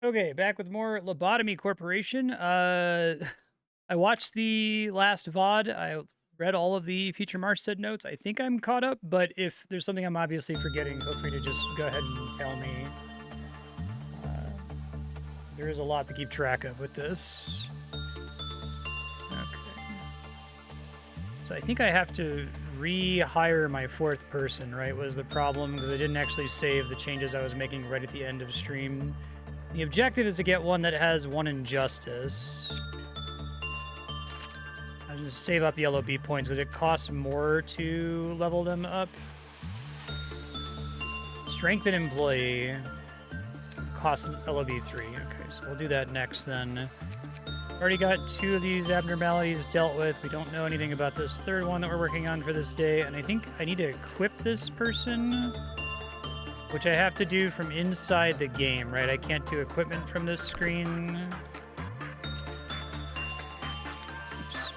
Okay, back with more Lobotomy Corporation. I watched the last VOD. I read all of the future Marstead notes. I think I'm caught up, but if there's something I'm obviously forgetting, feel free to just go ahead and tell me. Uh, there is a lot to keep track of with this. Okay. So I think I have to rehire my fourth person, right? Was the problem because I didn't actually save the changes I was making right at the end of stream. The objective is to get one that has one injustice. I'm going to save up the LOB points because it costs more to level them up. Strengthen employee costs LOB 3. Okay, so we'll do that next then. Already got 2 of these abnormalities dealt with. We don't know anything about this third one that we're working on for this day. And I think I need to equip this person, which I have to do from inside the game, right? I can't do equipment from this screen. Oops.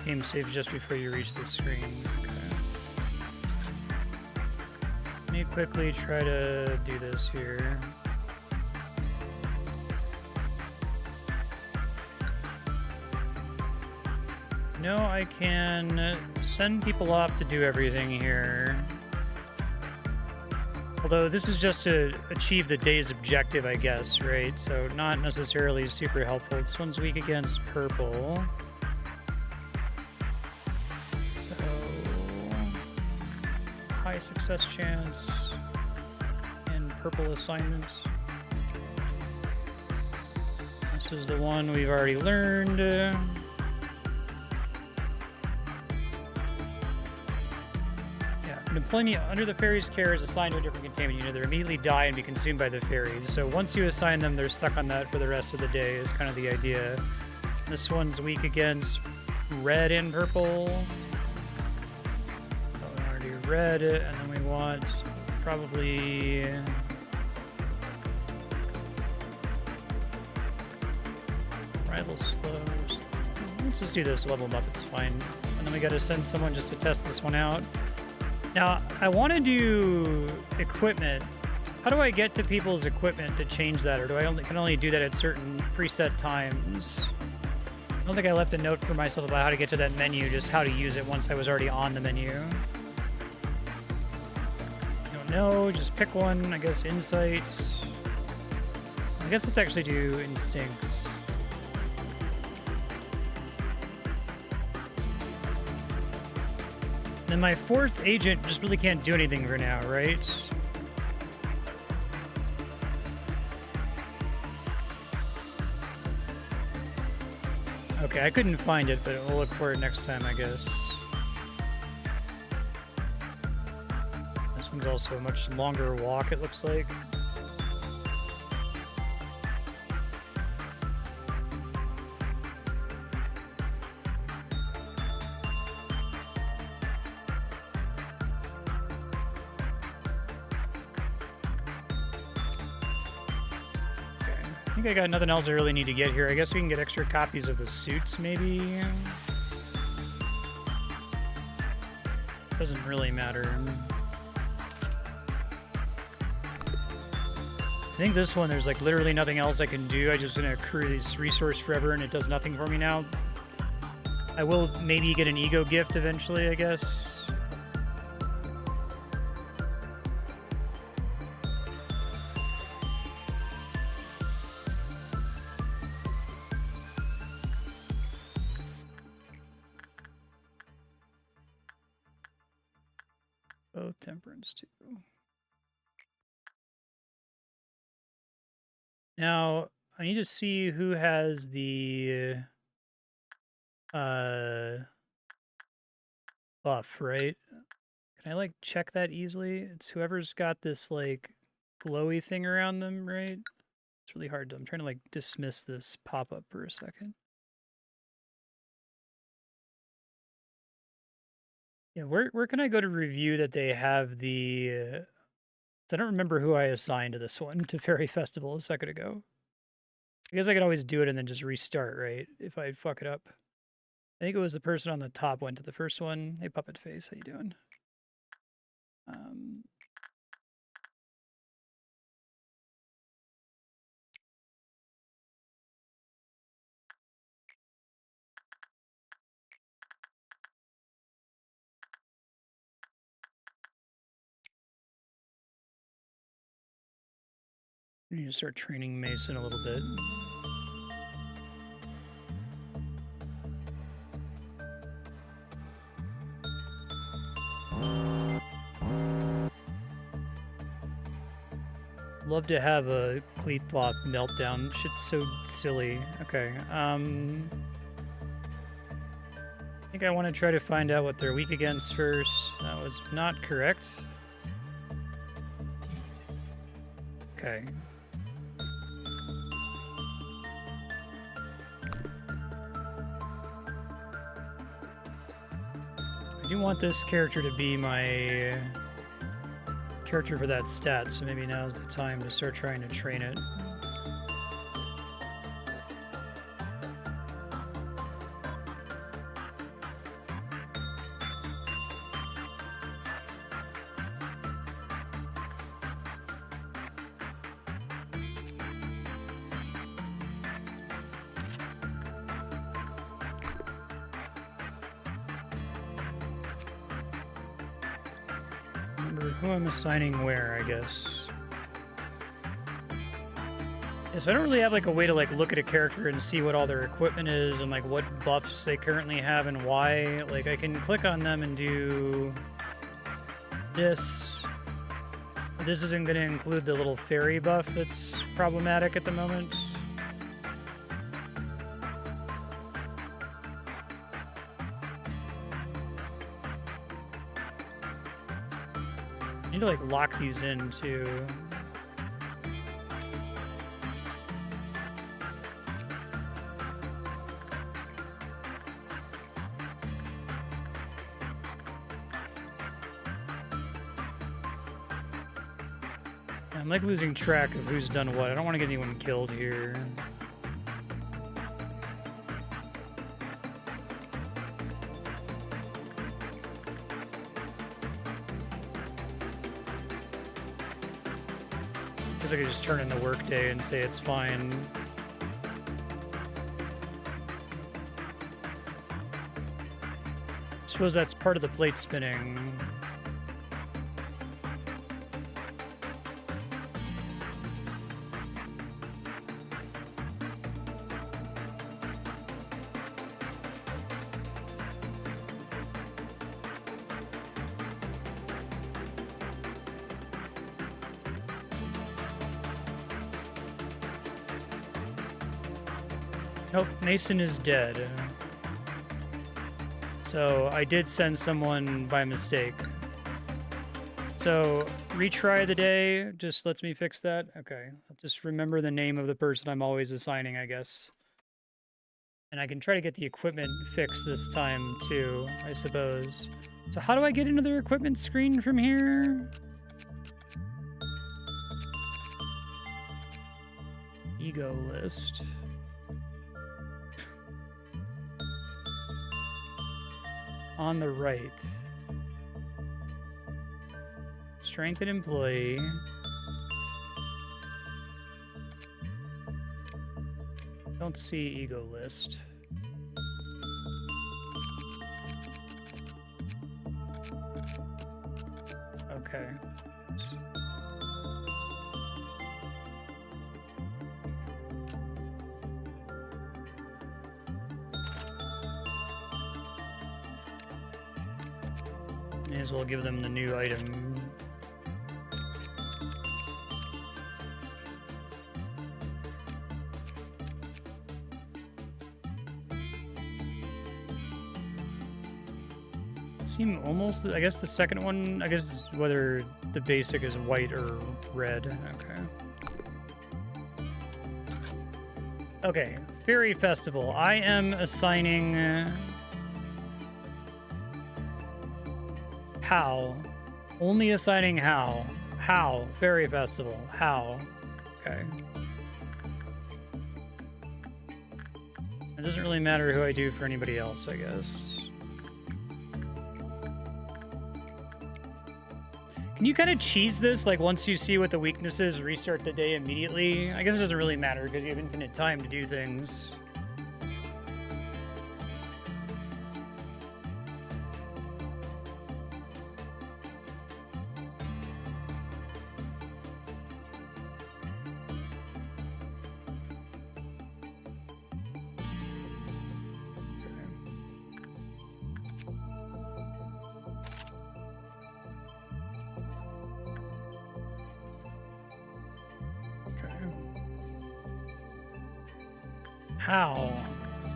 Game saves just before you reach the screen. Okay. Let me quickly try to do this here. No, I can send people off to do everything here. Although this is just to achieve the day's objective, I guess, right? So not necessarily super helpful. This one's weak against purple. So high success chance in purple assignments. This is the one we've already learned. An employee under the fairy's care is assigned to a different containment unit. They immediately die and be consumed by the fairies. So once you assign them, they're stuck on that for the rest of the day is kind of the idea. This one's weak against red and purple. So we want to do red, and then we want probably... rival slow. Let's just do this, level them up, it's fine. And then we got to send someone just to test this one out. Now, I want to do equipment. How do I get to people's equipment to change that? Or do I can only do that at certain preset times? I don't think I left a note for myself about how to get to that menu, just how to use it once I was already on the menu. Don't know, just pick one. I guess insights. I guess let's actually do instincts. And my fourth agent just really can't do anything for now, right? Okay, I couldn't find it, but we'll look for it next time, I guess. This one's also a much longer walk, it looks like. I think I got nothing else I really need to get here. I guess we can get extra copies of the suits, maybe? Doesn't really matter. I think this one, there's like literally nothing else I can do. I just gonna accrue this resource forever and it does nothing for me now. I will maybe get an ego gift eventually, I guess. Both temperance too. Now, I need to see who has the buff, right? Can I like check that easily? It's whoever's got this like glowy thing around them, right? It's really hard to, I'm trying to like dismiss this pop-up for a second. Yeah, where can I go to review that they have the I don't remember who I assigned to this one to Fairy Festival a second ago. I guess I could always do it and then just restart, right? If I fuck it up. I think it was the person on the top went to the first one. Hey, Puppet Face, how you doing? I need to start training Mason a little bit. Love to have a Cleathloth meltdown. Shit's so silly. Okay, I think I want to try to find out what they're weak against first. That was not correct. Okay. I do want this character to be my character for that stat, so maybe now's the time to start trying to train it. Who I'm assigning where, I guess. Yeah, so I don't really have like a way to like look at a character and see what all their equipment is and like what buffs they currently have and why. Like I can click on them and do this. But this isn't going to include the little fairy buff that's problematic at the moment. I need to like lock these in too. I'm like losing track of who's done what. I don't want to get anyone killed here. I could just turn in the workday and say it's fine. I suppose that's part of the plate spinning. Nope, Mason is dead. So I did send someone by mistake. So retry the day just lets me fix that. Okay, I'll just remember the name of the person I'm always assigning, I guess. And I can try to get the equipment fixed this time too, I suppose. So how do I get into their equipment screen from here? Ego list. On the right. Strength and employee. Don't see ego list. Okay. May as well give them the new item. Seem almost, I guess the second one, I guess whether the basic is white or red. Okay. Okay, Fairy Festival. I am assigning How. Only assigning How. How. Fairy Festival. How. Okay. It doesn't really matter who I do for anybody else, I guess. Can you kind of cheese this? Like, once you see what the weakness is, restart the day immediately? I guess it doesn't really matter because you have infinite time to do things. How?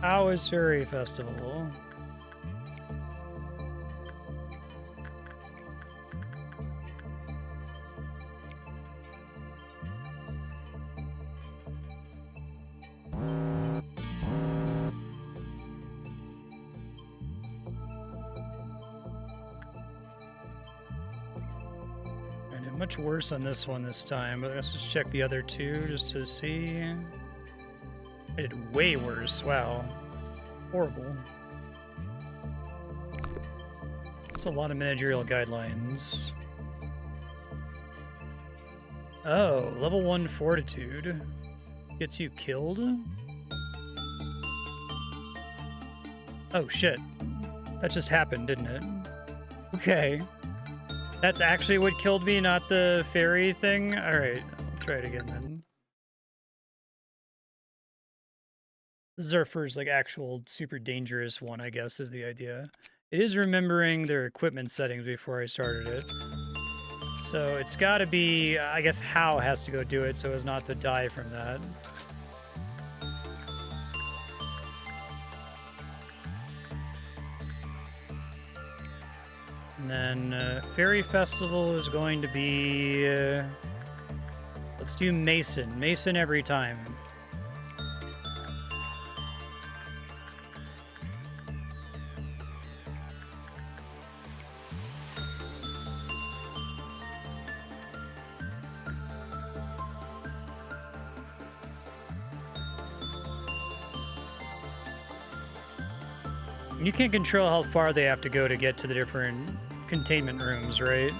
How is Fairy Festival? Much worse on this one this time, but let's just check the other two just to see. I did way worse. Wow. Horrible. That's a lot of managerial guidelines. Oh, level 1 fortitude. Gets you killed? Oh, shit. That just happened, didn't it? Okay. That's actually what killed me, not the fairy thing? Alright, I'll try it again then. This is our first, like, actual super dangerous one, I guess, is the idea. It is remembering their equipment settings before I started it. So it's gotta be, I guess, How has to go do it so as not to die from that. And then Fairy Festival is going to be... let's do Mason. Mason every time. You can't control how far they have to go to get to the different containment rooms, right?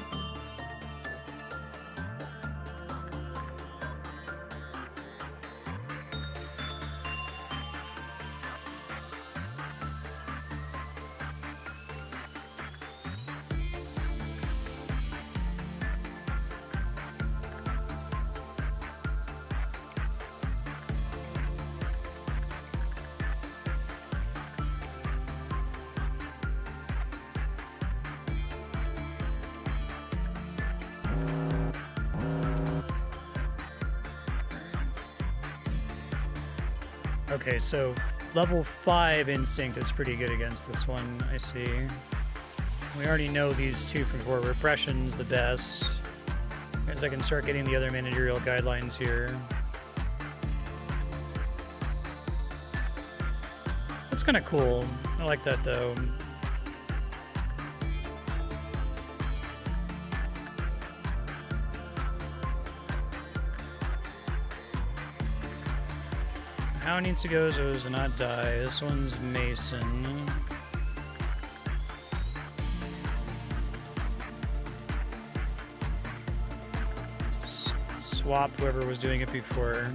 Okay, so level 5 instinct is pretty good against this one, I see. We already know these two from before. Repression's the best. As I can start getting the other managerial guidelines here. That's kind of cool. I like that, though. How needs to go so as to not die. This one's Mason. Swap whoever was doing it before.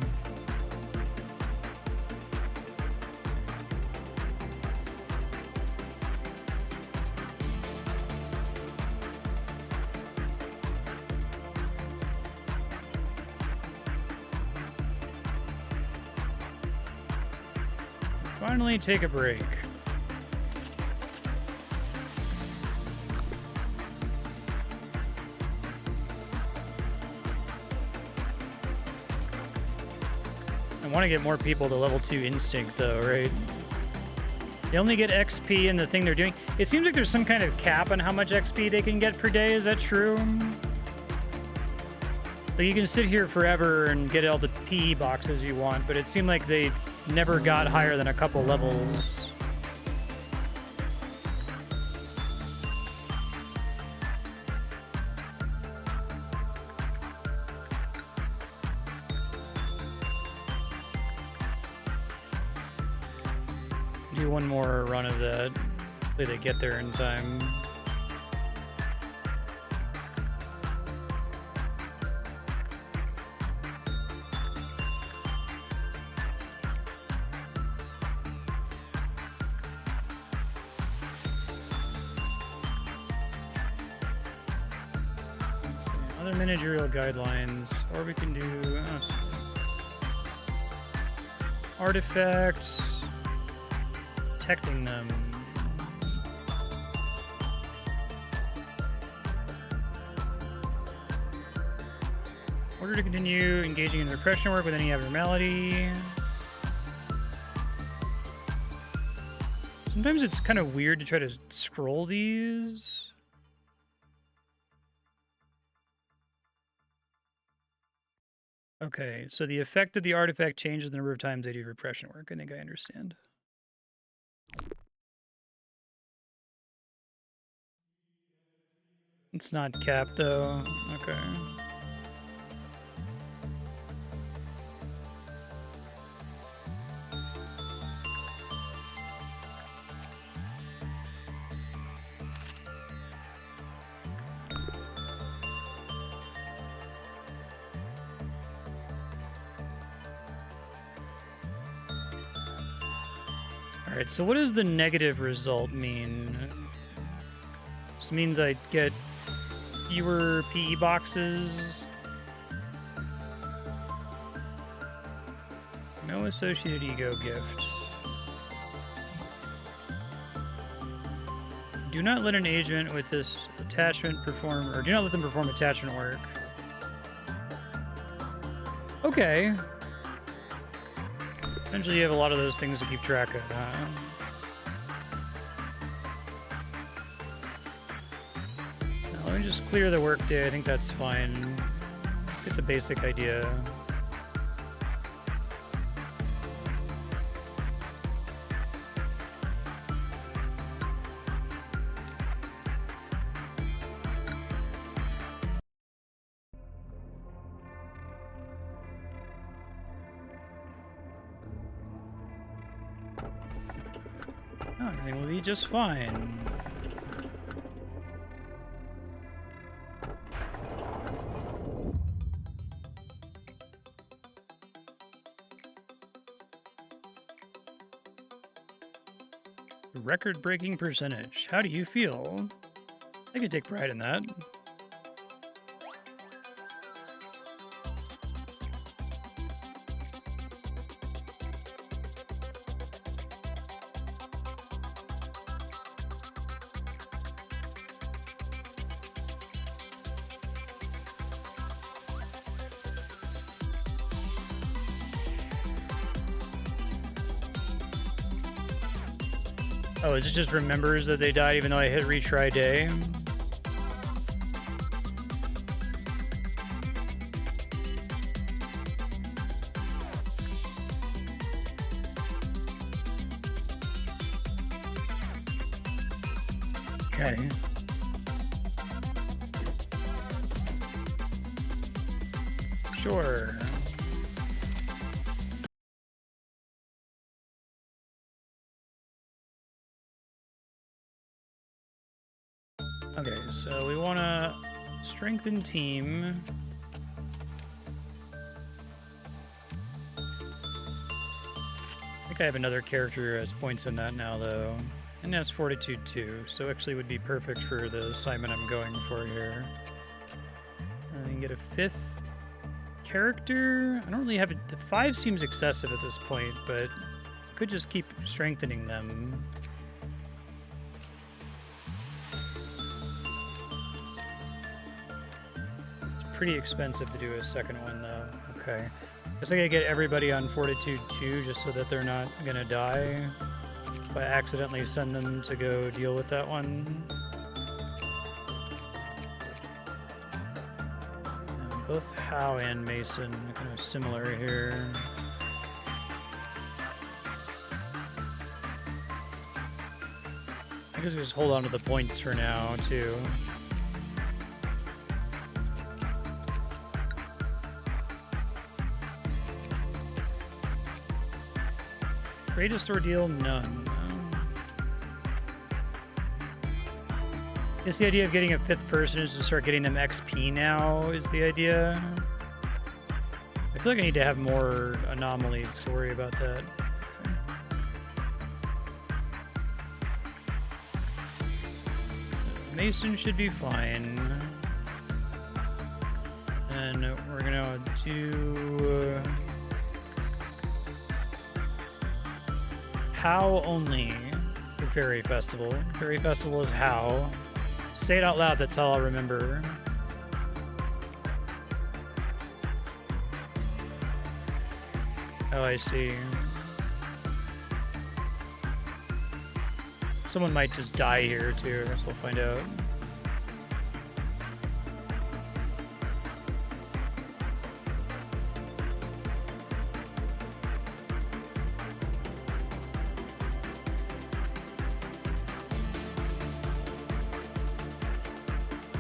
Finally take a break. I want to get more people to level 2 instinct though, right? They only get XP in the thing they're doing. It seems like there's some kind of cap on how much XP they can get per day. Is that true? Like you can sit here forever and get all the PE boxes you want, but it seemed like they never got higher than a couple levels. Do one more run of that. Hopefully they get there in time. Other managerial guidelines, or we can do artifacts, protecting them. Order to continue engaging in repression work with any abnormality. Sometimes it's kind of weird to try to scroll these. Okay, so the effect of the artifact changes the number of times they do repression work. I think I understand. It's not capped, though. Okay. All right, so what does the negative result mean? This means I get fewer PE boxes. No associated ego gifts. Do not let an agent with this attachment perform, or do not let them perform attachment work. Okay. Eventually you have a lot of those things to keep track of, huh? Now, let me just clear the workday. I think that's fine. Get the basic idea. Everything will be just fine. Record-breaking percentage. How do you feel? I can take pride in that. Oh, is it just remembers that they died even though I hit retry day? Okay. Sure. Okay, so we want to strengthen team. I think I have another character as points in that now, though. And that's Fortitude 2, so actually would be perfect for the assignment I'm going for here. I can get a 5th character. I don't really have it. The 5 seems excessive at this point, but could just keep strengthening them. Pretty expensive to do a second one, though. Okay. Guess I gotta get everybody on Fortitude 2 just so that they're not gonna die if I accidentally send them to go deal with that one. Both Howe and Mason are kind of similar here. I guess we just hold on to the points for now, too. Greatest ordeal? None. Is the idea of getting a 5th person is to start getting them XP now, is the idea? I feel like I need to have more anomalies to worry about that. Okay. Mason should be fine. And we're gonna do... How only for Fairy Festival. Fairy Festival is how. Say it out loud, that's all I'll remember. Oh, I see. Someone might just die here too. I guess we'll find out.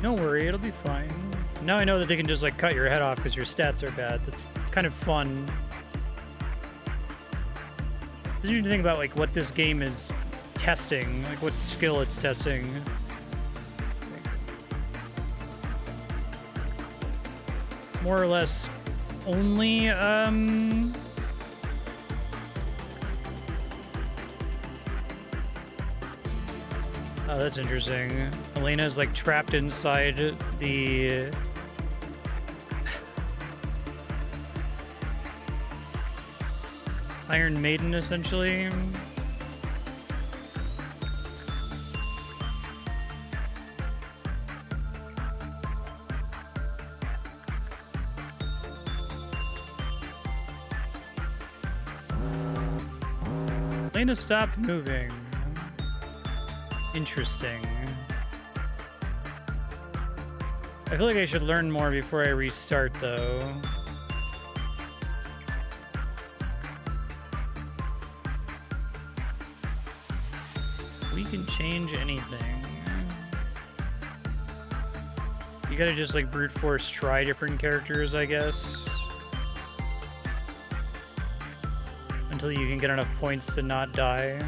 Don't worry, it'll be fine. Now I know that they can just like cut your head off because your stats are bad. That's kind of fun. You need to think about like what this game is testing, like what skill it's testing. More or less only oh, that's interesting. Elena's like trapped inside the Iron Maiden, essentially. Elena stopped moving. Interesting. I feel like I should learn more before I restart, though. We can change anything. You gotta just like brute force try different characters, I guess. Until you can get enough points to not die.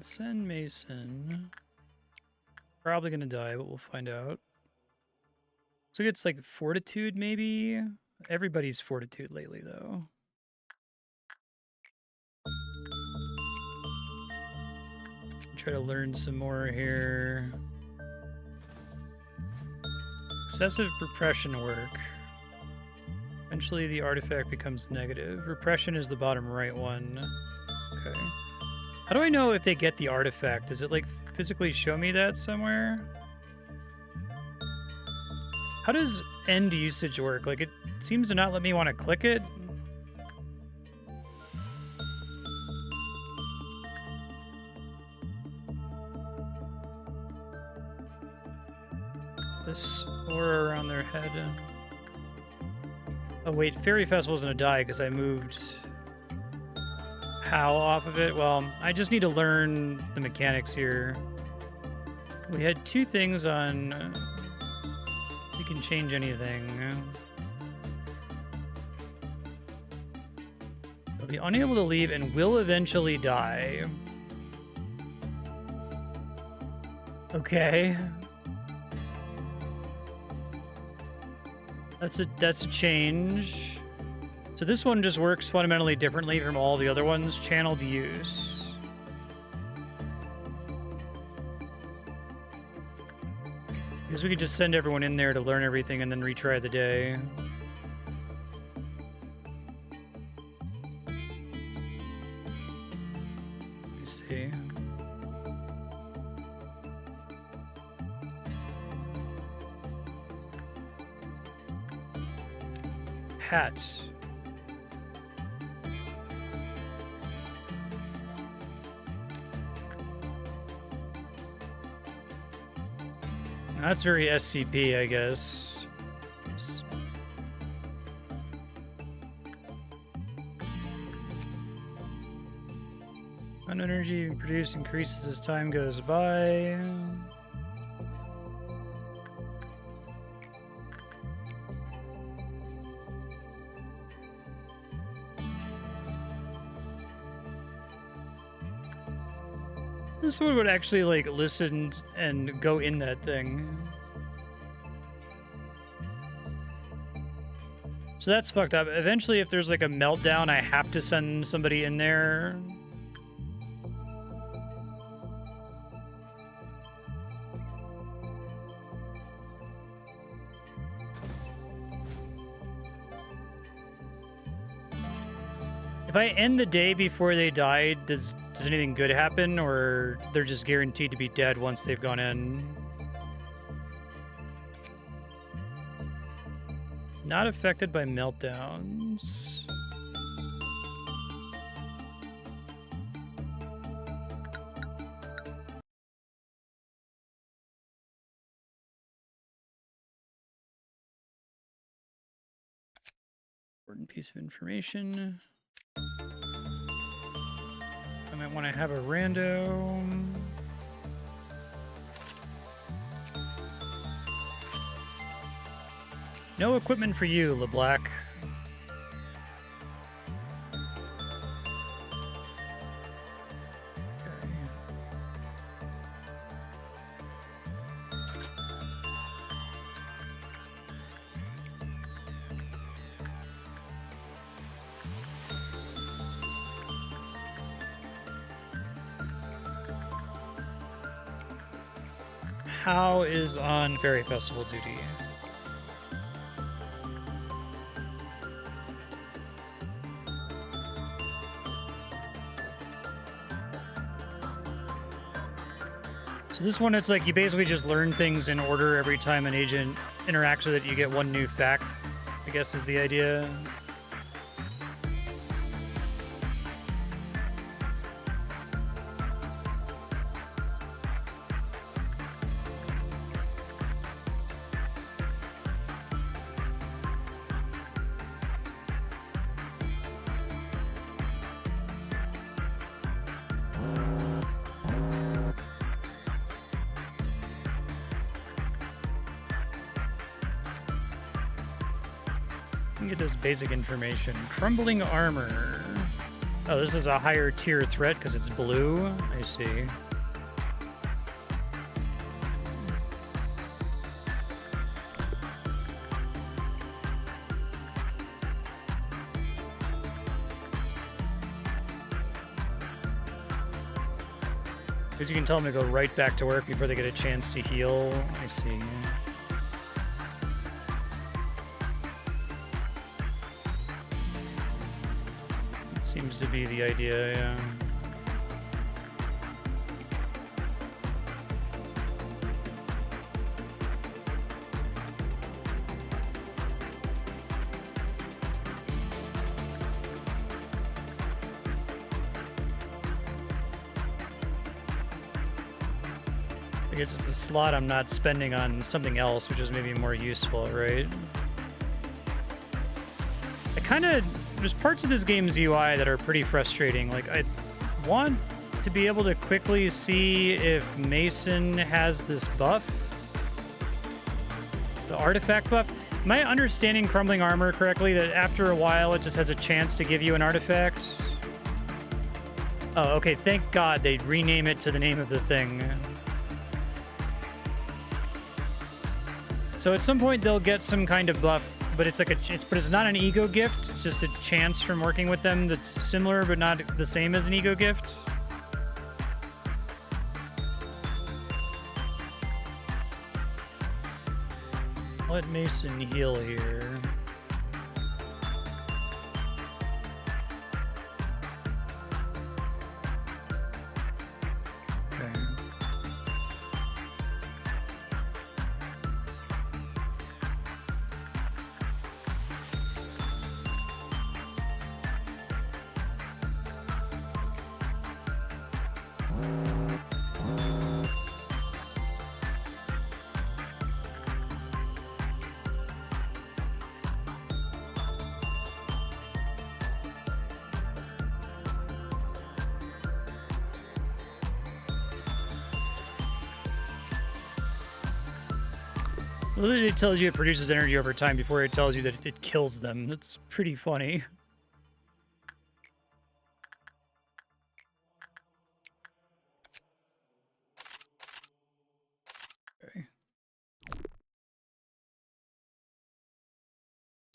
Send Mason. Probably gonna die, but we'll find out. So it's like fortitude, maybe? Everybody's fortitude lately, though. Try to learn some more here. Excessive repression work. Eventually the artifact becomes negative. Repression is the bottom right one. Okay. How do I know if they get the artifact? Does it, like, physically show me that somewhere? How does end usage work? Like, it seems to not let me want to click it. This aura around their head. Oh, wait, Fairy Festival's gonna die because I moved How off of it. Well, I just need to learn the mechanics here. We had two things on we can change anything. They'll be unable to leave and will eventually die. Okay. That's a change. So this one just works fundamentally differently from all the other ones. Channeled use. I guess we could just send everyone in there to learn everything and then retry the day. Let me see. Hat. That's very SCP, I guess. Amount of energy produced increases as time goes by. Someone would actually like listen and go in that thing. So that's fucked up. Eventually, if there's like a meltdown, I have to send somebody in there. If I end the day before they die, Does anything good happen, or they're just guaranteed to be dead once they've gone in? Not affected by meltdowns. Important piece of information. I might want to have a rando. No equipment for you, LeBlack. Okay. How is on Fairy Festival duty? So this one, it's like you basically just learn things in order every time an agent interacts with it. You get one new fact, I guess is the idea. Get this basic information. Crumbling armor. Oh, this is a higher tier threat because it's blue. I see. Because you can tell them to go right back to work before they get a chance to heal. I see. Seems to be the idea, yeah. I guess it's a slot I'm not spending on something else, which is maybe more useful, right? I kind of... There's parts of this game's UI that are pretty frustrating. Like, I want to be able to quickly see if Mason has this buff. The artifact buff. Am I understanding Crumbling Armor correctly, that after a while it just has a chance to give you an artifact? Oh, okay. Thank God they'd rename it to the name of the thing. So at some point they'll get some kind of buff, but it's like but it's not an ego gift. It's just a chance from working with them that's similar but not the same as an ego gift. Let Mason heal here. Okay. Literally, it tells you it produces energy over time before it tells you that it kills them. That's pretty funny. Okay.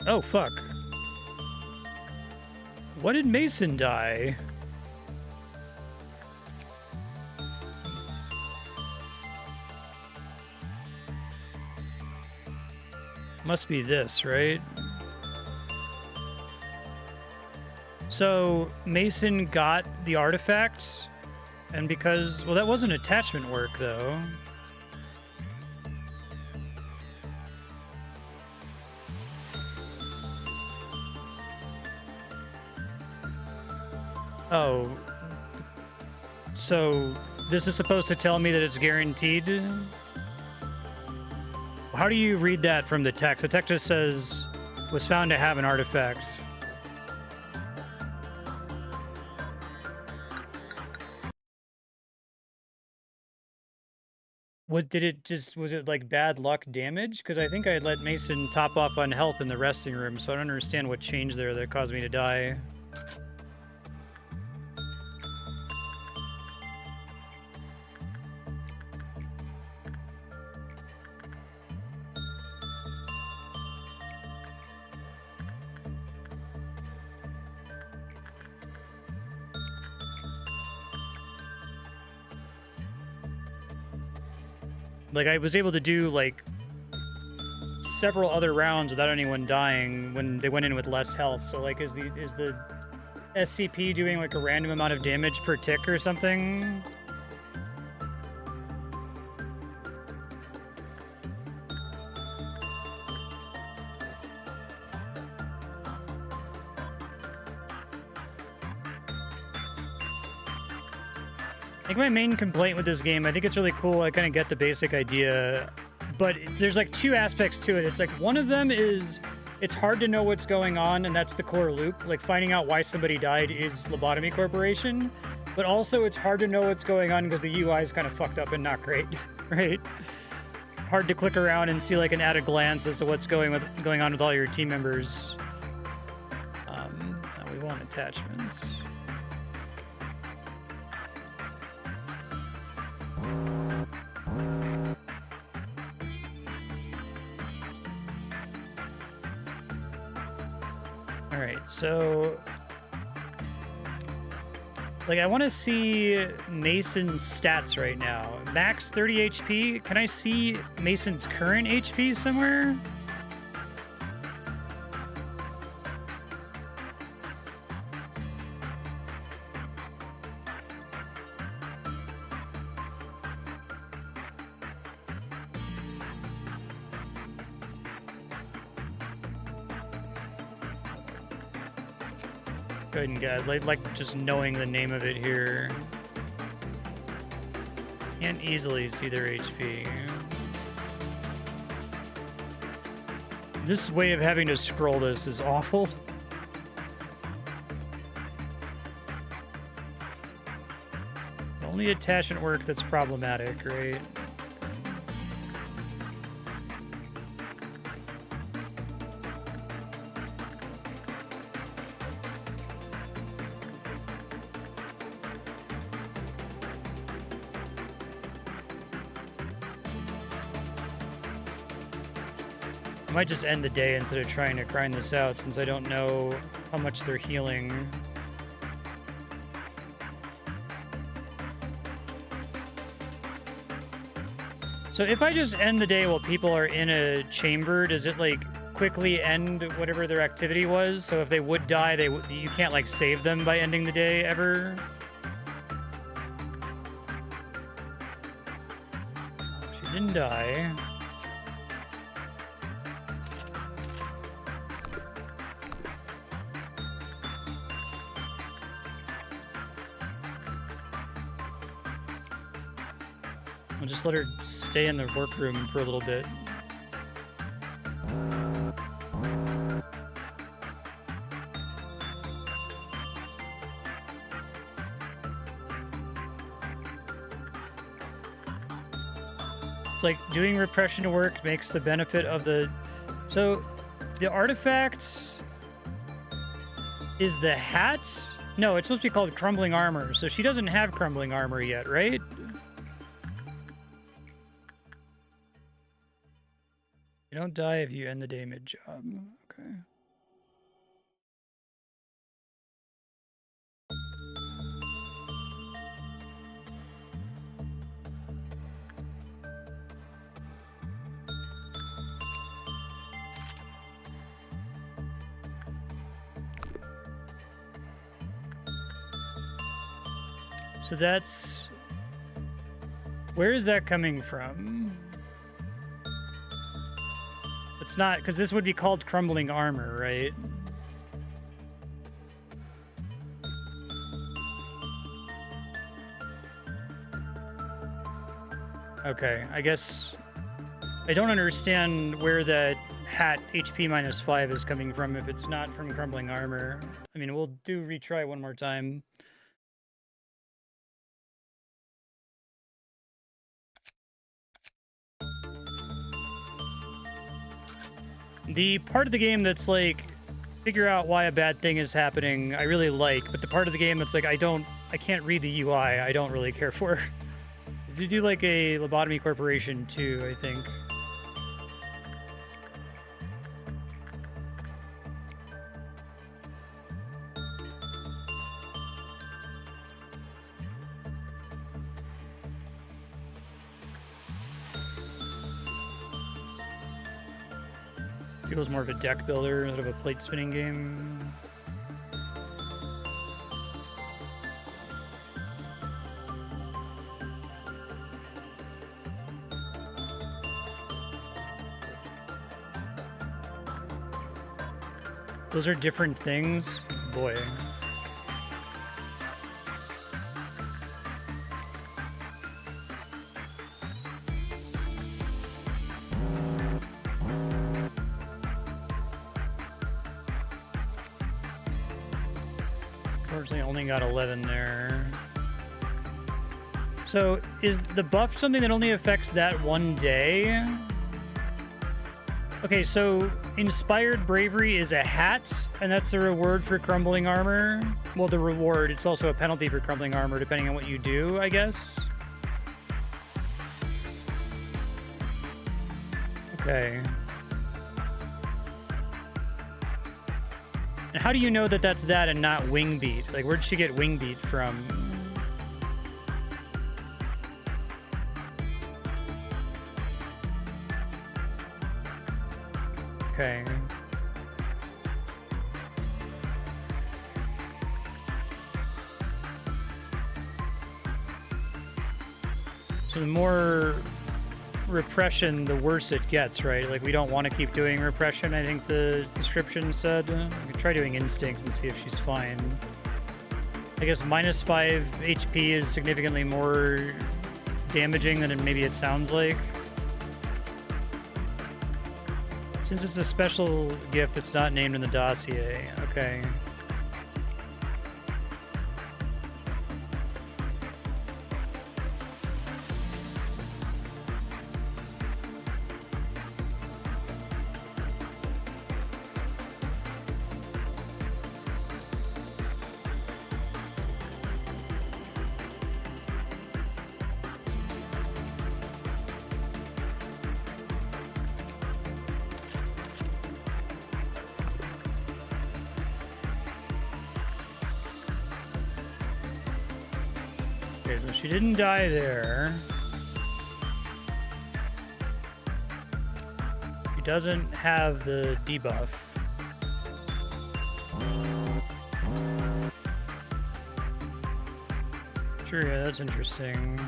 Oh, fuck. What did Mason die? Must be this, right? So Mason got the artifact And because, well, that wasn't attachment work, though. Oh. So, this is supposed to tell me that it's guaranteed? How do you read that from the text? The text just says, was found to have an artifact. Was it like bad luck damage? Because I think I had let Mason top off on health in the resting room, so I don't understand what changed there that caused me to die. Like, I was able to do, like, several other rounds without anyone dying when they went in with less health. So, like, is the SCP doing, like, a random amount of damage per tick or something? I think my main complaint with this game, I think it's really cool. I kind of get the basic idea, but there's like two aspects to it. It's like one of them is it's hard to know what's going on, and that's the core loop. Like finding out why somebody died is Lobotomy Corporation, but also it's hard to know what's going on because the UI is kind of fucked up and not great, right? Hard to click around and see like an at a glance as to what's going on with all your team members. Now we want attachments. All right, so like I want to see Mason's stats right now. Max 30 HP. Can I see Mason's current HP somewhere? Go ahead and get like just knowing the name of it here. Can't easily see their HP. This way of having to scroll this is awful. Only attachment work that's problematic, right? I might just end the day instead of trying to grind this out since I don't know how much they're healing. So if I just end the day while people are in a chamber, does it like quickly end whatever their activity was? So if they would die, you can't like save them by ending the day ever? She didn't die. I'll just let her stay in the workroom for a little bit. It's like doing repression to work makes the benefit of the... So the artifact is the hat? No, it's supposed to be called Crumbling Armor. So she doesn't have Crumbling Armor yet, right? You don't die if you end the day mid-job. Okay. So that's... Where is that coming from? It's not, because this would be called crumbling armor, right? Okay, I guess I don't understand where that hat HP -5 is coming from if it's not from crumbling armor. I mean, we'll do retry one more time. The part of the game that's like, figure out why a bad thing is happening, I really like, but the part of the game that's like, I can't read the UI, I don't really care for. You do like a Lobotomy Corporation too, I think. Sequel's more of a deck builder instead of a plate spinning game. Those are different things? Boy. Unfortunately, only got 11 there. So, is the buff something that only affects that one day? Okay, so Inspired Bravery is a hat, and that's the reward for crumbling armor. Well, the reward, it's also a penalty for crumbling armor, depending on what you do, I guess. Okay. And how do you know that that's that and not Wing Beat? Like, where'd she get Wing Beat from? Okay. So the more repression, the worse it gets, right? Like, we don't want to keep doing repression, I think the description said. We could try doing instinct and see if she's fine. I guess -5 HP is significantly more damaging than maybe it sounds like. Since it's a special gift, it's not named in the dossier. Okay. So she didn't die there. She doesn't have the debuff. Sure, yeah, that's interesting.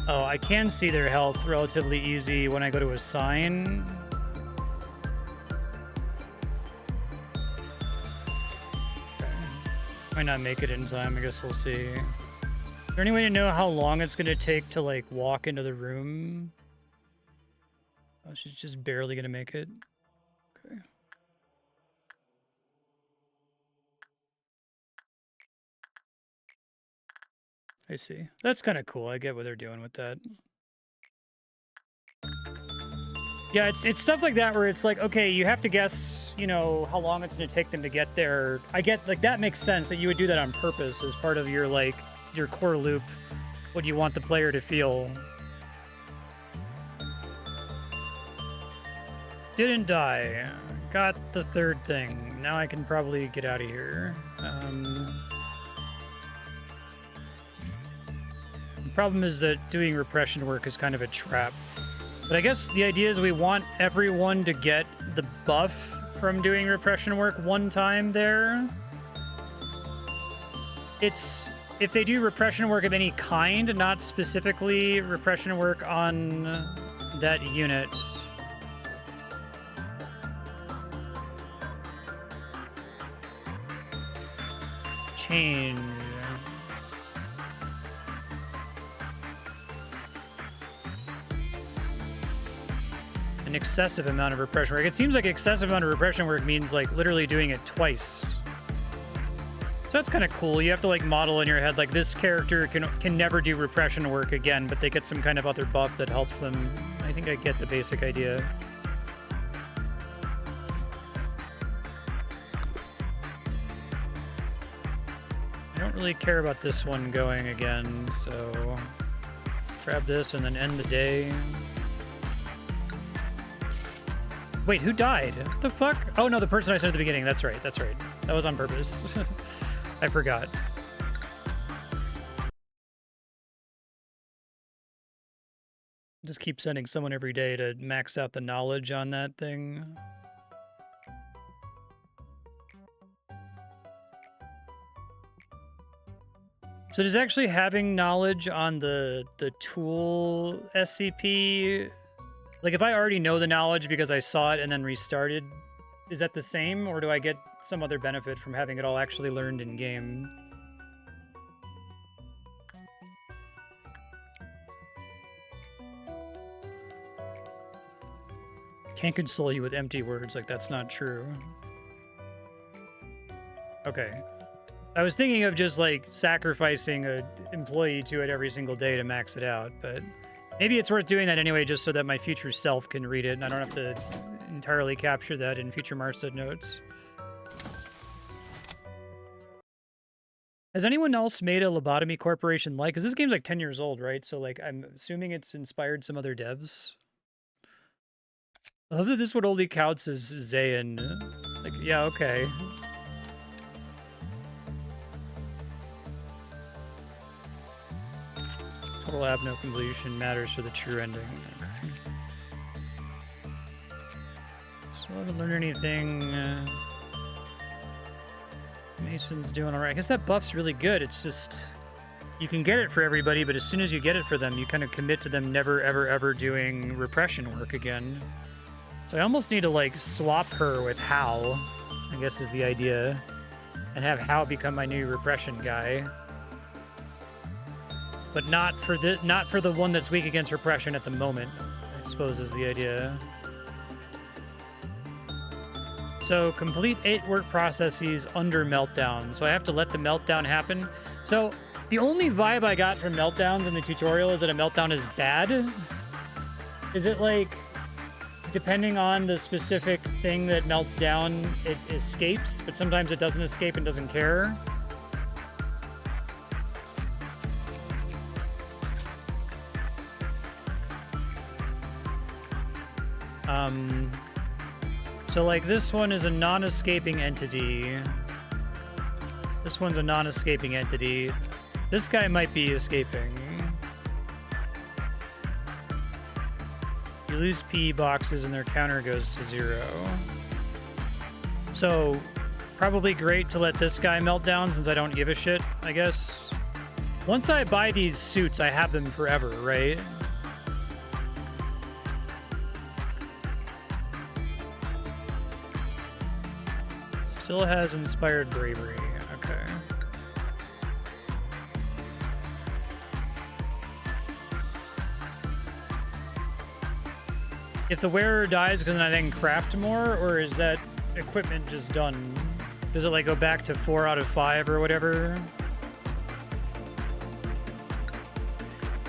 Oh, I can see their health relatively easy when I go to assign. Okay. Might not make it in time, I guess we'll see. Is there any way to know how long it's going to take to, like, walk into the room? Oh, she's just barely going to make it. Okay. I see. That's kind of cool. I get what they're doing with that. Yeah, it's stuff like that where it's like, okay, you have to guess, you know, how long it's going to take them to get there. I get, like, that makes sense that you would do that on purpose as part of your, like, your core loop what you want the player to feel. Didn't die. Got the third thing. Now I can probably get out of here. The problem is that doing repression work is kind of a trap. But I guess the idea is we want everyone to get the buff from doing repression work one time there. It's if they do repression work of any kind, not specifically repression work on that unit. Change. An excessive amount of repression work. It seems like excessive amount of repression work means like literally doing it twice. So that's kind of cool. You have to like model in your head like this character can never do repression work again, but they get some kind of other buff that helps them. I think I get the basic idea. I don't really care about this one going again, so grab this and then end the day. Wait, who died? What the fuck? Oh no, the person I said at the beginning. That's right, that's right. That was on purpose. I forgot. Just keep sending someone every day to max out the knowledge on that thing. So does actually having knowledge on the tool SCP, like if I already know the knowledge because I saw it and then restarted, is that the same, or do I get some other benefit from having it all actually learned in game? Can't console you with empty words, like that's not true. Okay. I was thinking of just like sacrificing an employee to it every single day to max it out, but maybe it's worth doing that anyway just so that my future self can read it and I don't have to entirely capture that in future Marstead notes. Has anyone else made a Lobotomy Corporation like? Because this game's like 10 years old, right? So like I'm assuming it's inspired some other devs. I love that this one only counts as Zayn. Like, yeah, okay. Total abno completion matters for the true ending. Okay. So I haven't learned anything. Mason's doing all right. I guess that buff's really good. It's just you can get it for everybody, but as soon as you get it for them, you kind of commit to them never, ever, ever doing repression work again. So I almost need to like swap her with Hal, I guess is the idea, and have Hal become my new repression guy. But not for the one that's weak against repression at the moment, I suppose is the idea. So complete 8 work processes under meltdown. So I have to let the meltdown happen. So the only vibe I got from meltdowns in the tutorial is that a meltdown is bad. Is it like, depending on the specific thing that melts down, it escapes, but sometimes it doesn't escape and doesn't care? So like this one is a non-escaping entity. This one's a non-escaping entity. This guy might be escaping. You lose P boxes and their counter goes to 0. So probably great to let this guy melt down since I don't give a shit, I guess. Once I buy these suits, I have them forever, right? Still has inspired bravery. Okay. If the wearer dies, can I then craft more, or is that equipment just done? Does it like go back to 4 out of 5 or whatever?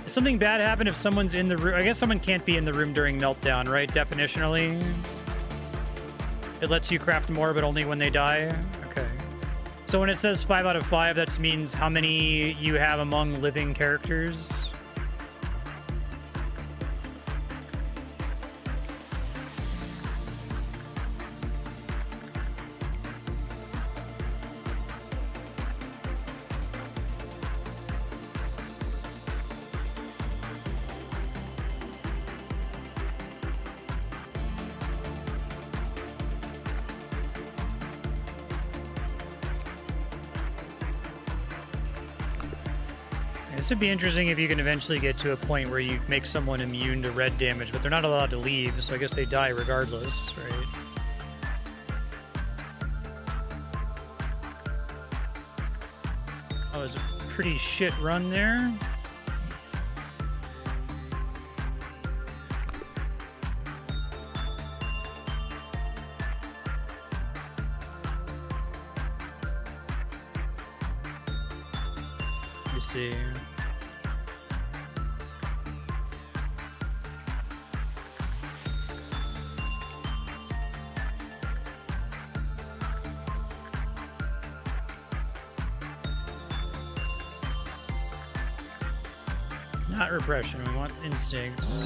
Does something bad happen if someone's in the room? I guess someone can't be in the room during meltdown, right? Definitionally. It lets you craft more, but only when they die? Okay. So when it says 5 out of 5, that means how many you have among living characters. This would be interesting if you can eventually get to a point where you make someone immune to red damage, but they're not allowed to leave, so I guess they die regardless, right? That was a pretty shit run there. Let me see. Not repression, we want instincts.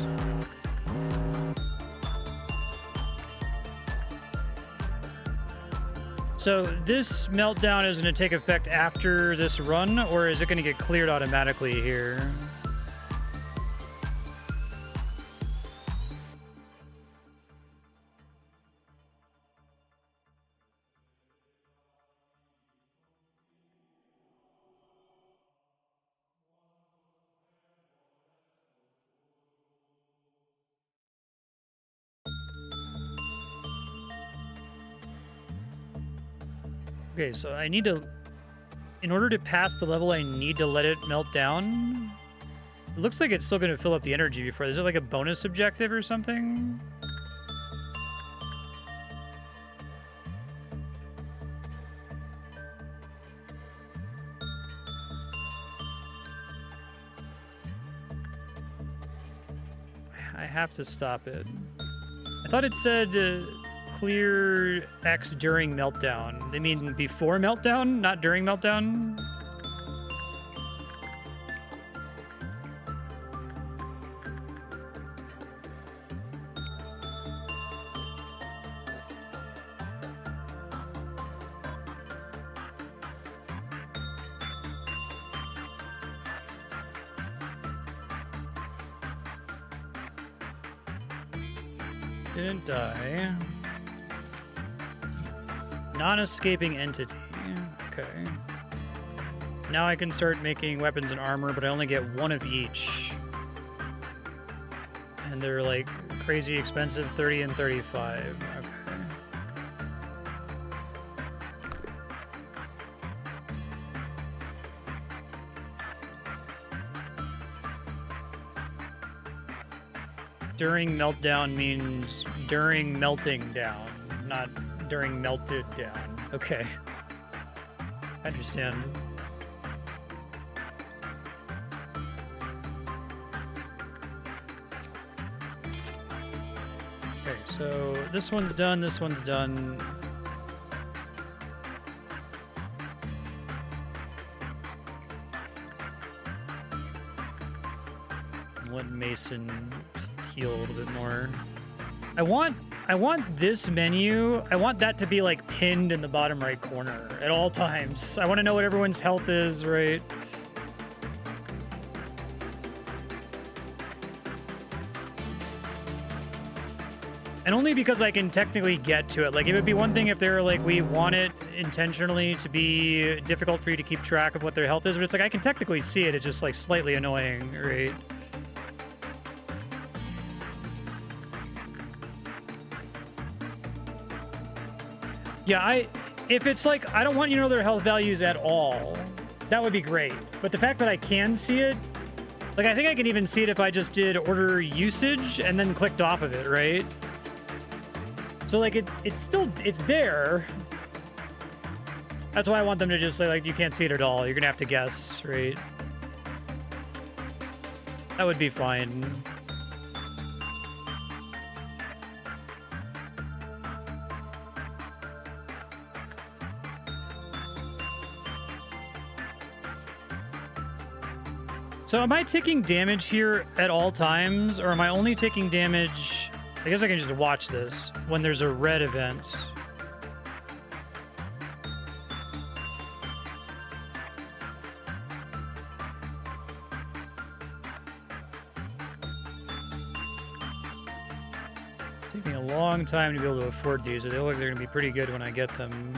So this meltdown is going to take effect after this run, or is it going to get cleared automatically here? Okay, so I need to, in order to pass the level, I need to let it melt down. It looks like it's still going to fill up the energy before. Is it like a bonus objective or something? I have to stop it. I thought it said clear X during meltdown. They mean before meltdown, not during meltdown? Didn't die. Non-escaping entity. Okay. Now I can start making weapons and armor, but I only get one of each. And they're like crazy expensive, 30 and 35. Okay. During meltdown means during melting down, not during melted down. Okay. I understand. Okay, so this one's done, this one's done. Let Mason heal a little bit more. I want this menu, I want that to be like pinned in the bottom right corner at all times. I want to know what everyone's health is, right? And only because I can technically get to it. Like, it would be one thing if they were like, we want it intentionally to be difficult for you to keep track of what their health is, but it's like, I can technically see it, it's just like slightly annoying, right? Yeah, if it's like, I don't want you to know their health values at all, that would be great. But the fact that I can see it, like, I think I can even see it if I just did order usage and then clicked off of it, right? So, like, it's there. That's why I want them to just say, like, you can't see it at all. You're gonna have to guess, right? That would be fine. So am I taking damage here at all times, or am I only taking damage... I guess I can just watch this when there's a red event. It's taking a long time to be able to afford these, but they look like they're going to be pretty good when I get them.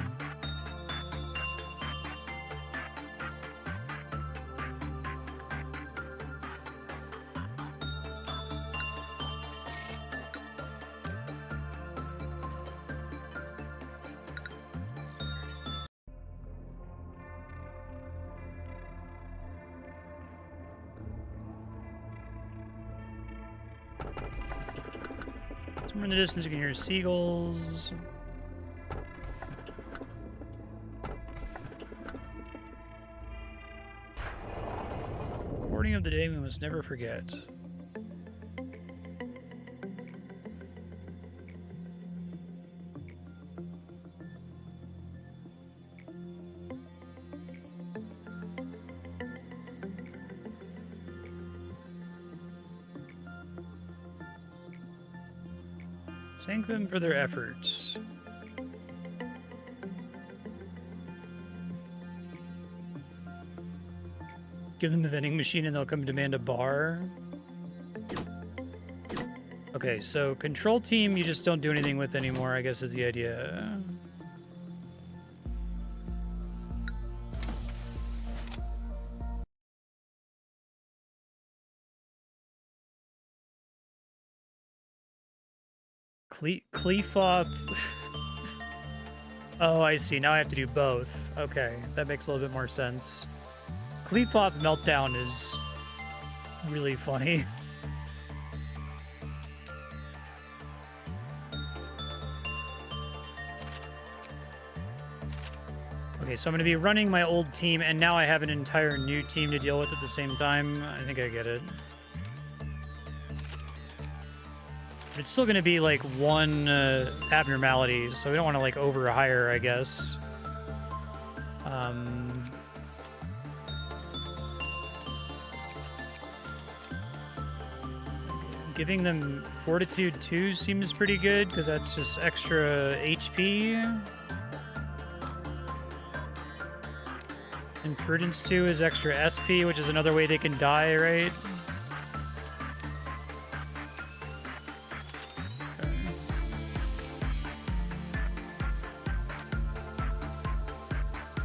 Somewhere in the distance, you can hear seagulls. Recording of the day we must never forget. Thank them for their efforts. Give them a vending machine and they'll come demand a bar. Okay, so control team you just don't do anything with anymore, I guess is the idea. Clefoth. Oh, I see. Now I have to do both. Okay, that makes a little bit more sense. Clefoth Meltdown is really funny. Okay, so I'm going to be running my old team, and now I have an entire new team to deal with at the same time. I think I get it. It's still going to be like one abnormality, so we don't want to like overhire, I guess. Giving them Fortitude 2 seems pretty good because that's just extra HP. And Prudence 2 is extra SP, which is another way they can die, right?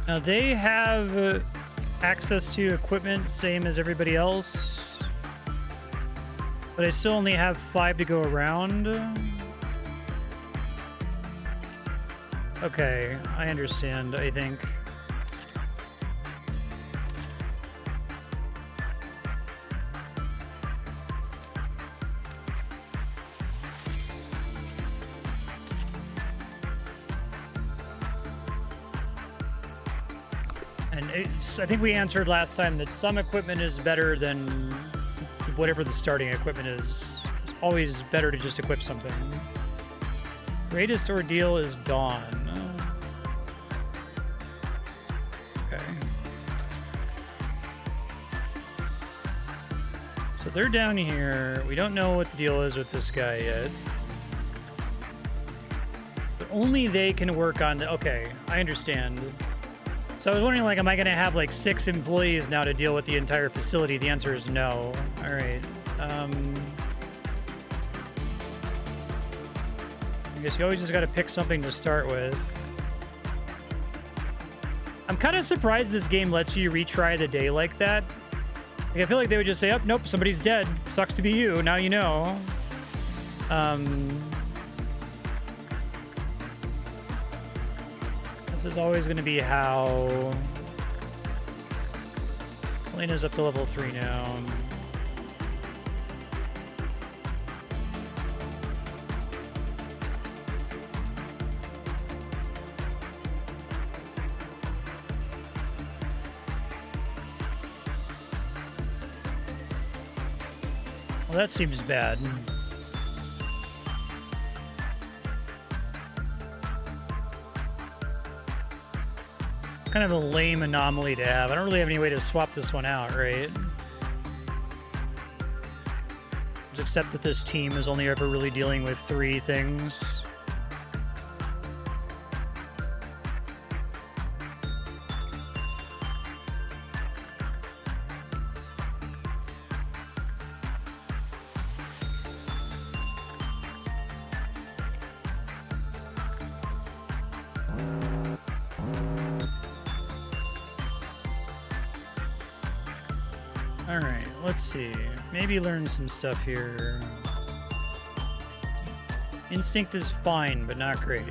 Now they have access to equipment, same as everybody else, but I still only have 5 to go around. Okay, I understand, I think. I think we answered last time that some equipment is better than whatever the starting equipment is. It's always better to just equip something. Greatest ordeal is Dawn. Okay. So they're down here. We don't know what the deal is with this guy yet. But only they can work on the... Okay, I understand. So I was wondering, like, am I going to have, like, 6 employees now to deal with the entire facility? The answer is no. All right. I guess you always just got to pick something to start with. I'm kind of surprised this game lets you retry the day like that. Like, I feel like they would just say, oh, nope, somebody's dead. Sucks to be you. Now you know. This is always going to be how... Elena's up to level 3 now. Well, that seems bad. Kind of a lame anomaly to have. I don't really have any way to swap this one out, right? except that this team is only ever really dealing with 3 things. Alright, let's see. Maybe learn some stuff here. Instinct is fine, but not great.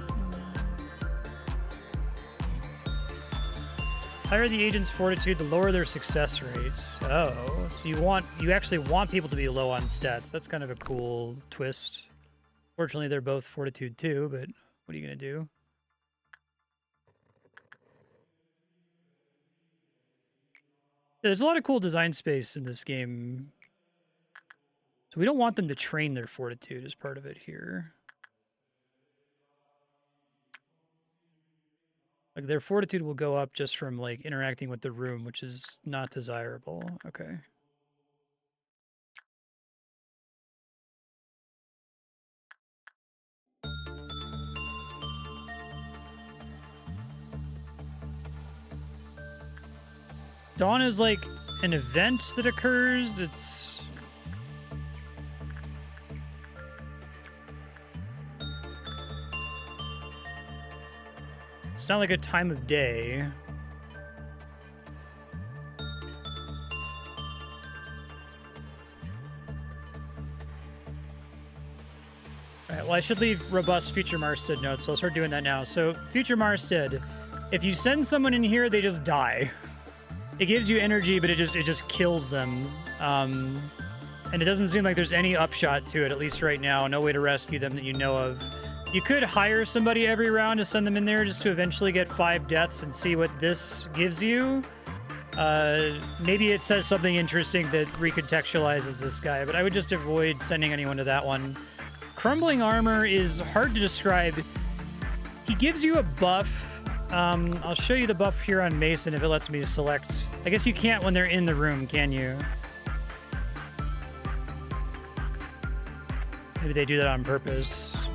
Higher the agent's fortitude, the lower their success rates. Oh, so you actually want people to be low on stats. That's kind of a cool twist. Fortunately, they're both fortitude too, but what are you gonna do? There's a lot of cool design space in this game. So we don't want them to train their fortitude as part of it here. Like their fortitude will go up just from like interacting with the room, which is not desirable. Okay. Dawn is like an event that occurs. It's not like a time of day. All right, well, I should leave robust future Marstead notes, so I'll start doing that now. So, future Marstead, if you send someone in here, they just die. It gives you energy, but it just kills them. And it doesn't seem like there's any upshot to it, at least right now. No way to rescue them that you know of. You could hire somebody every round to send them in there just to eventually get 5 deaths and see what this gives you. Maybe it says something interesting that recontextualizes this guy, but I would just avoid sending anyone to that one. Crumbling armor is hard to describe. He gives you a buff. I'll show you the buff here on Mason if it lets me select. I guess you can't when they're in the room, can you? Maybe they do that on purpose.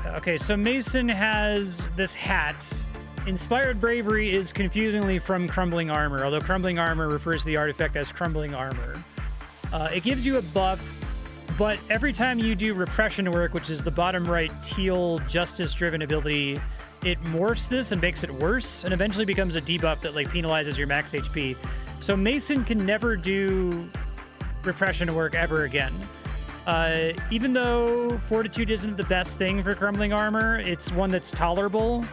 Okay, so Mason has this hat. Inspired Bravery is confusingly from Crumbling Armor, although Crumbling Armor refers to the artifact as Crumbling Armor. It gives you a buff, but every time you do repression work, which is the bottom right teal justice-driven ability, it morphs this and makes it worse, and eventually becomes a debuff that like penalizes your max HP. So Mason can never do repression work ever again. Even though Fortitude isn't the best thing for Crumbling Armor, it's one that's tolerable.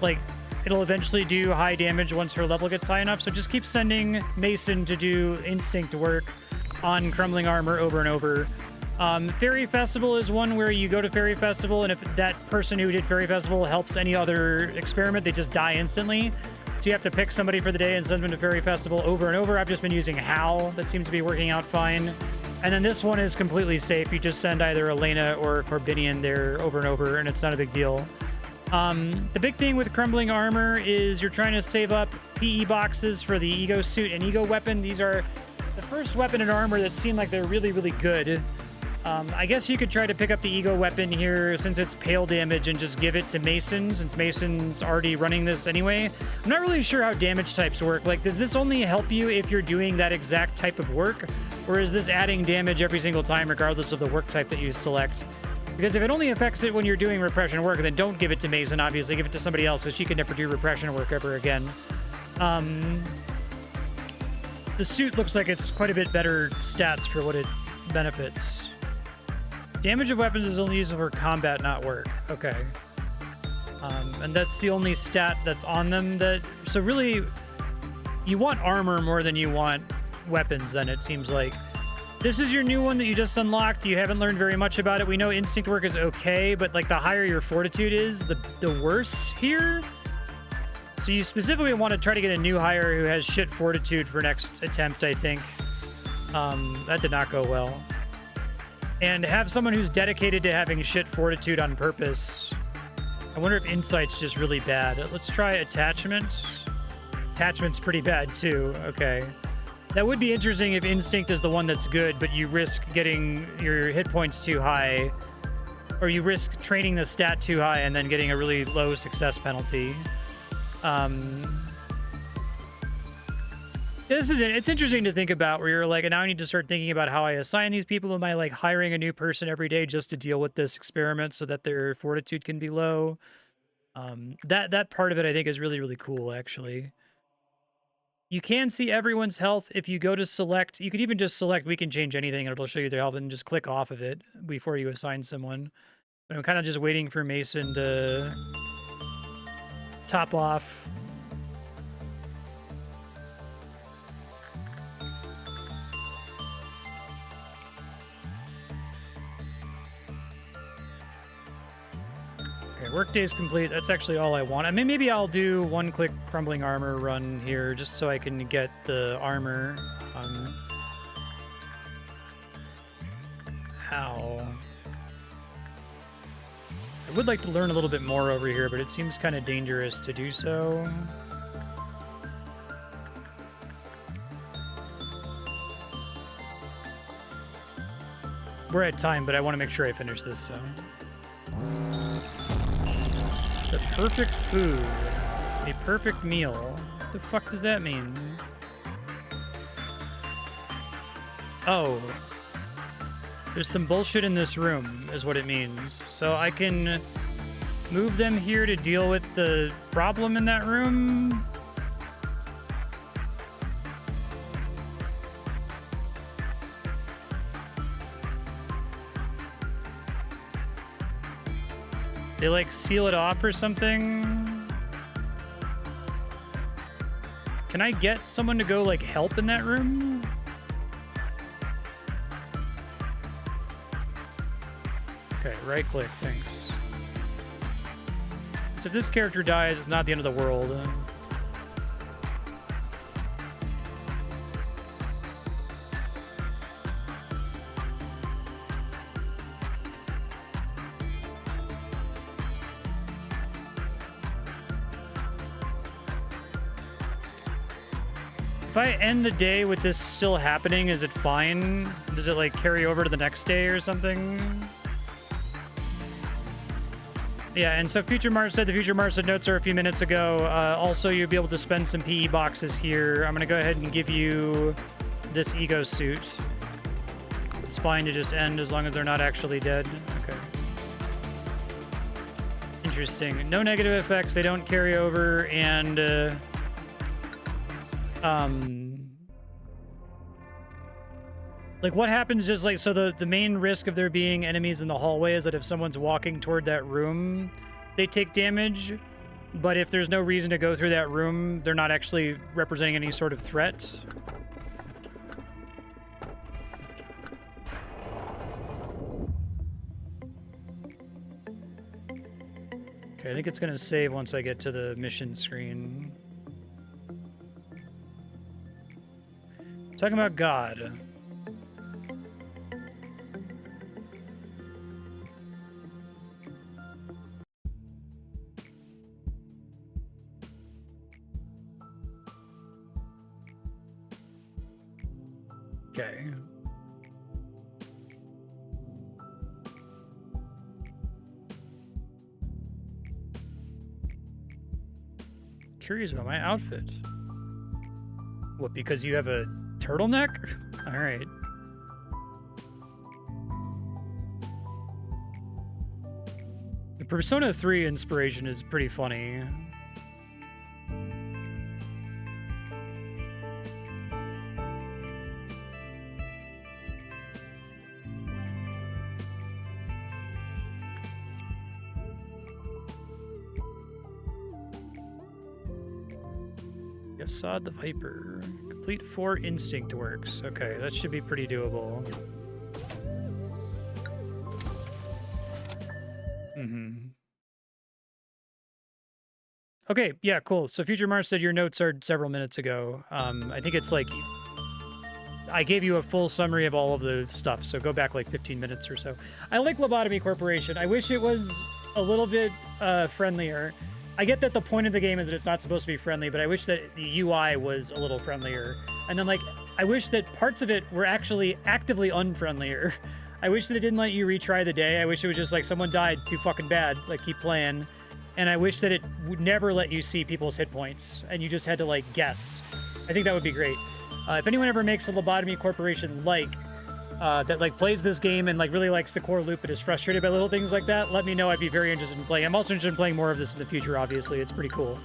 Like, it'll eventually do high damage once her level gets high enough, so just keep sending Mason to do instinct work on Crumbling Armor over and over. Fairy Festival is one where you go to Fairy Festival, and if that person who did Fairy Festival helps any other experiment, they just die instantly. So you have to pick somebody for the day and send them to Fairy Festival over and over. I've just been using Hal. That seems to be working out fine. And then this one is completely safe. You just send either Elena or Corbinian there over and over, and it's not a big deal. The big thing with Crumbling Armor is you're trying to save up PE boxes for the Ego Suit and Ego Weapon. These are the first weapon and armor that seem like they're really, really good. I guess you could try to pick up the Ego Weapon here since it's pale damage and just give it to Mason, since Mason's already running this anyway. I'm not really sure how damage types work. Like, does this only help you if you're doing that exact type of work? Or is this adding damage every single time regardless of the work type that you select? Because if it only affects it when you're doing repression work, then don't give it to Mason, obviously. Give it to somebody else, because she can never do repression work ever again. The suit looks like it's quite a bit better stats for what it benefits. Damage of weapons is only useful for combat, not work. Okay. And that's the only stat that's on them. So really, you want armor more than you want weapons, then, it seems like. This is your new one that you just unlocked. You haven't learned very much about it. We know instinct work is okay, but like the higher your fortitude is, the worse here. So you specifically want to try to get a new hire who has shit fortitude for next attempt, I think. That did not go well. And have someone who's dedicated to having shit fortitude on purpose. I wonder if insight's just really bad. Let's try attachment. Attachment's pretty bad too. Okay. That would be interesting if instinct is the one that's good, but you risk getting your hit points too high, or you risk training the stat too high and then getting a really low success penalty. It's interesting to think about, where you're like, now I need to start thinking about how I assign these people. Am I like hiring a new person every day just to deal with this experiment so that their fortitude can be low? That part of it I think is really, really cool, actually. You can see everyone's health if you go to select. You could even just select, we can change anything, and it'll show you their health, and just click off of it before you assign someone. But I'm kind of just waiting for Mason to top off. Okay, workday's complete. That's actually all I want. I mean, maybe I'll do one-click crumbling armor run here just so I can get the armor. How? I would like to learn a little bit more over here, but it seems kind of dangerous to do so. We're at time, but I want to make sure I finish this, so... The perfect food. A perfect meal. What the fuck does that mean? Oh. There's some bullshit in this room, is what it means. So I can move them here to deal with the problem in that room? They like seal it off or something? Can I get someone to go like help in that room? Okay, right click, thanks. So if this character dies, it's not the end of the world. If I end the day with this still happening, is it fine? Does it like carry over to the next day or something? Yeah, and so Future Marstead, the Future Marstead notes are a few minutes ago. Also, you'll be able to spend some PE boxes here. I'm gonna go ahead and give you this ego suit. It's fine to just end as long as they're not actually dead. Okay. Interesting. No negative effects, they don't carry over, and like what happens is like, so the main risk of there being enemies in the hallway is that if someone's walking toward that room, they take damage. But if there's no reason to go through that room, they're not actually representing any sort of threat. Okay, I think it's gonna save once I get to the mission screen. Talking about God. Okay. Curious about my outfit. What, because you have a turtleneck? All right. The Persona 3 inspiration is pretty funny. Yesod the Viper. Complete 4 instinct works. Okay, that should be pretty doable. Okay, yeah, cool. So Future Mars said your notes are several minutes ago. I think it's like... I gave you a full summary of all of the stuff, so go back like 15 minutes or so. I like Lobotomy Corporation. I wish it was a little bit friendlier. I get that the point of the game is that it's not supposed to be friendly, but I wish that the UI was a little friendlier. And then, like, I wish that parts of it were actually actively unfriendlier. I wish that it didn't let you retry the day. I wish it was just like someone died too fucking bad, like keep playing. And I wish that it would never let you see people's hit points and you just had to like guess. I think that would be great. If anyone ever makes a Lobotomy Corporation that like plays this game and like really likes the core loop but is frustrated by little things like that, let me know. I'd be very interested in playing. I'm also interested in playing more of this in the future, obviously. It's pretty cool.